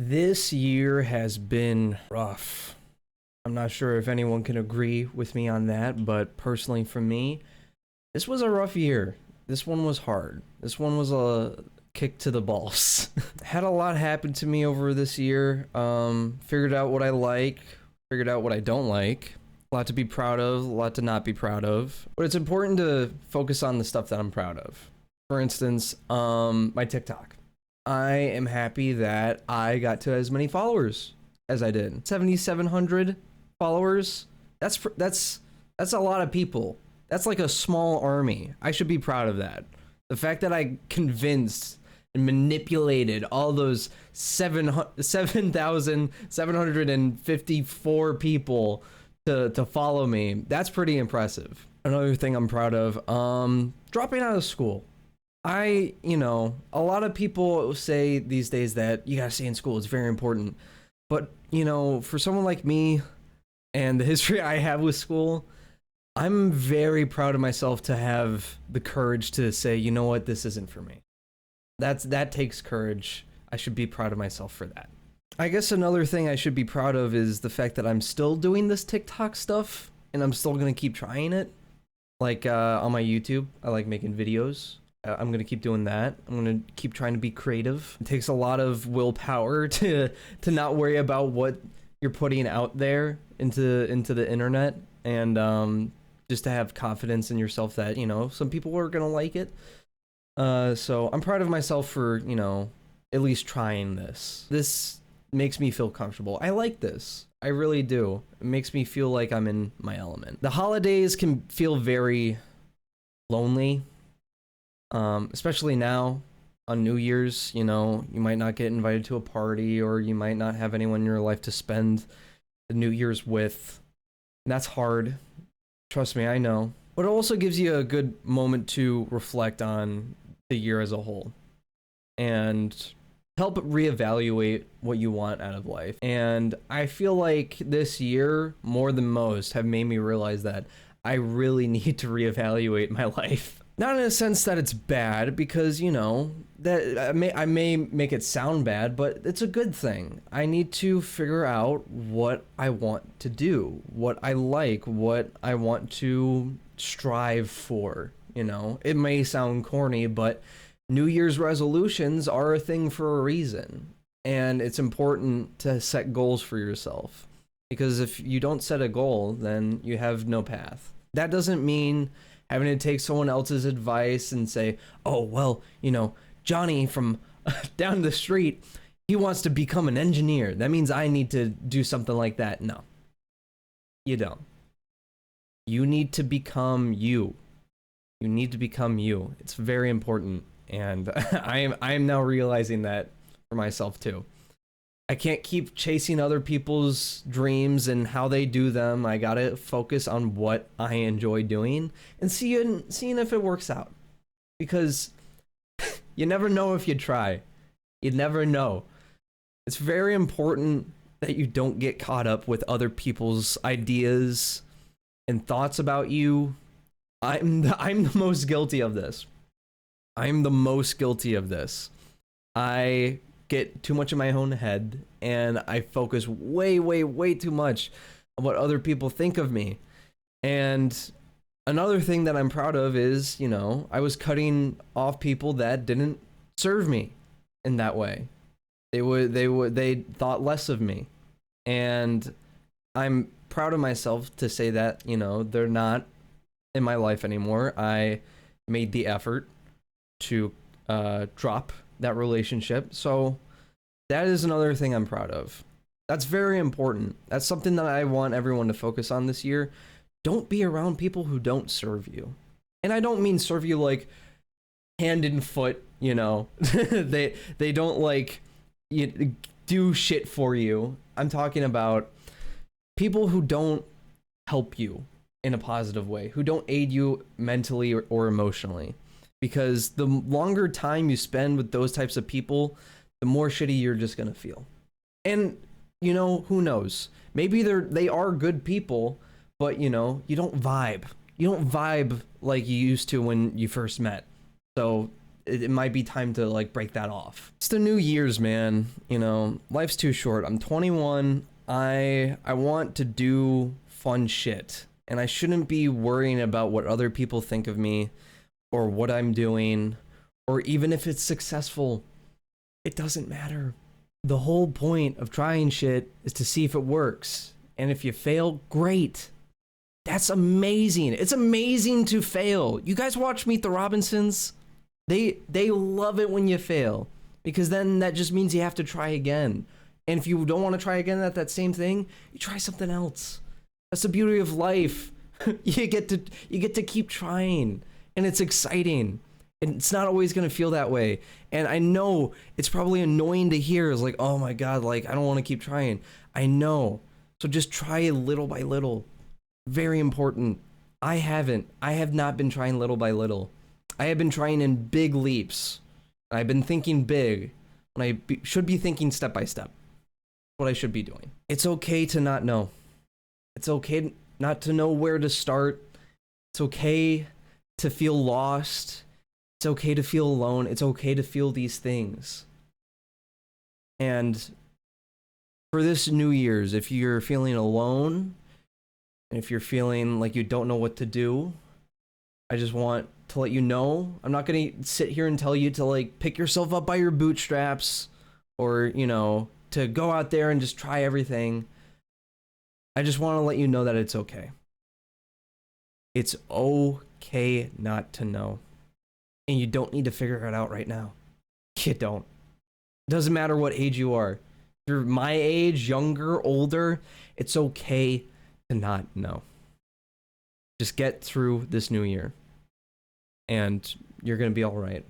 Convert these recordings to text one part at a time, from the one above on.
This year has been rough. I'm not sure if anyone can agree with me on that, but personally for me, this was a rough year. This one was hard. This one was a kick to the balls. Had a lot happen to me over this year. Figured out what I like, figured out what I don't like. A lot to be proud of, a lot to not be proud of. But it's important to focus on the stuff that I'm proud of. For instance, my TikTok. I am happy that I got to as many followers as I did. 7,700 followers. That's a lot of people. That's like a small army. I should be proud of that. The fact that I convinced and manipulated all those 7,754 people to follow me, that's pretty impressive. Another thing I'm proud of, dropping out of school. A lot of people say these days that you gotta stay in school, it's very important. But, for someone like me and the history I have with school, I'm very proud of myself to have the courage to say, you know what, this isn't for me. That takes courage. I should be proud of myself for that. I guess another thing I should be proud of is the fact that I'm still doing this TikTok stuff, and I'm still gonna keep trying it. Like, on my YouTube, I like making videos. I'm gonna keep doing that. I'm gonna keep trying to be creative. It takes a lot of willpower to not worry about what you're putting out there into the internet, and just to have confidence in yourself that some people are gonna like it. So I'm proud of myself for at least trying this. This makes me feel comfortable. I like this. I really do. It makes me feel like I'm in my element. The holidays can feel very lonely. Especially now on New Year's, you might not get invited to a party, or you might not have anyone in your life to spend the New Year's with. And that's hard. Trust me, I know. But it also gives you a good moment to reflect on the year as a whole and help reevaluate what you want out of life. And I feel like this year, more than most, have made me realize that I really need to reevaluate my life. Not in a sense that it's bad, because, that I may make it sound bad, but it's a good thing. I need to figure out what I want to do, what I like, what I want to strive for, It may sound corny, but New Year's resolutions are a thing for a reason. And it's important to set goals for yourself. Because if you don't set a goal, then you have no path. That doesn't mean having to take someone else's advice and say, oh, well, Johnny from down the street, he wants to become an engineer. That means I need to do something like that. No, you don't. You need to become you. You need to become you. It's very important. And I am now realizing that for myself too. I can't keep chasing other people's dreams and how they do them. I gotta focus on what I enjoy doing and seeing if it works out. Because you never know if you try. You never know. It's very important that you don't get caught up with other people's ideas and thoughts about you. I'm the most guilty of this. I'm the most guilty of this. I get too much in my own head, and I focus way too much on what other people think of me. And another thing that I'm proud of is, I was cutting off people that didn't serve me in that way. They thought less of me. And I'm proud of myself to say that, they're not in my life anymore. I made the effort to drop that relationship. So that is another thing I'm proud of. That's very important. That's something that I want everyone to focus on this year. Don't be around people who don't serve you. And I don't mean serve you like hand and foot, they don't like do shit for you. I'm talking about people who don't help you in a positive way, who don't aid you mentally or emotionally. Because the longer time you spend with those types of people, the more shitty you're just gonna feel. And who knows? Maybe they are good people, but you don't vibe. You don't vibe like you used to when you first met. So it might be time to like break that off. It's the New Year's, man. You know, life's too short. I'm 21. I want to do fun shit, and I shouldn't be worrying about what other people think of me or what I'm doing, or even if it's successful. It doesn't matter. The whole point of trying shit is to see if it works. And if you fail, great. That's amazing. It's amazing to fail. You guys watch Meet the Robinsons? They love it when you fail, because then that just means you have to try again. And if you don't want to try again at that same thing, you try something else. That's the beauty of life. You get to keep trying, and it's exciting. And it's not always going to feel that way. And I know it's probably annoying to hear. It's like, oh my God, like, I don't want to keep trying. I know. So just try it little by little. Very important. I have not been trying little by little. I have been trying in big leaps. I've been thinking big when I should be thinking step by step. What I should be doing. It's okay to not know. It's okay not to know where to start. It's okay to feel lost. It's okay to feel alone. It's okay to feel these things. And for this New Year's, if you're feeling alone, and if you're feeling like you don't know what to do, I just want to let you know, I'm not going to sit here and tell you to like pick yourself up by your bootstraps, or, you know, to go out there and just try everything. I just want to let you know that it's okay. It's okay not to know. And you don't need to figure it out right now. You don't. It doesn't matter what age you are. If you're my age, younger, older, it's okay to not know. Just get through this new year, and you're going to be all right.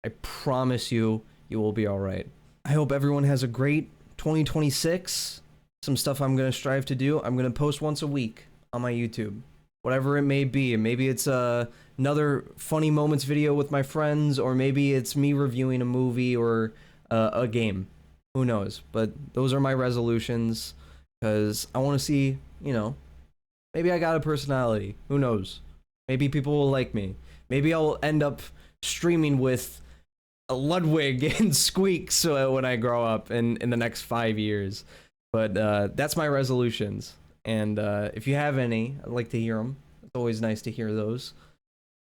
I promise you, you will be all right. I hope everyone has a great 2026. Some stuff I'm going to strive to do. I'm going to post once a week on my YouTube. Whatever it may be. Maybe it's another funny moments video with my friends, or maybe it's me reviewing a movie or a game. Who knows? But those are my resolutions, because I want to see, you know, maybe I got a personality. Who knows? Maybe people will like me. Maybe I'll end up streaming with a Ludwig and Squeaks when I grow up in the next 5 years. But that's my resolutions. And if you have any, I'd like to hear them. It's always nice to hear those.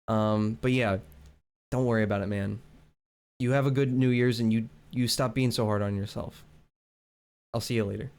But yeah, don't worry about it, man. You have a good New Year's, and you stop being so hard on yourself. I'll see you later.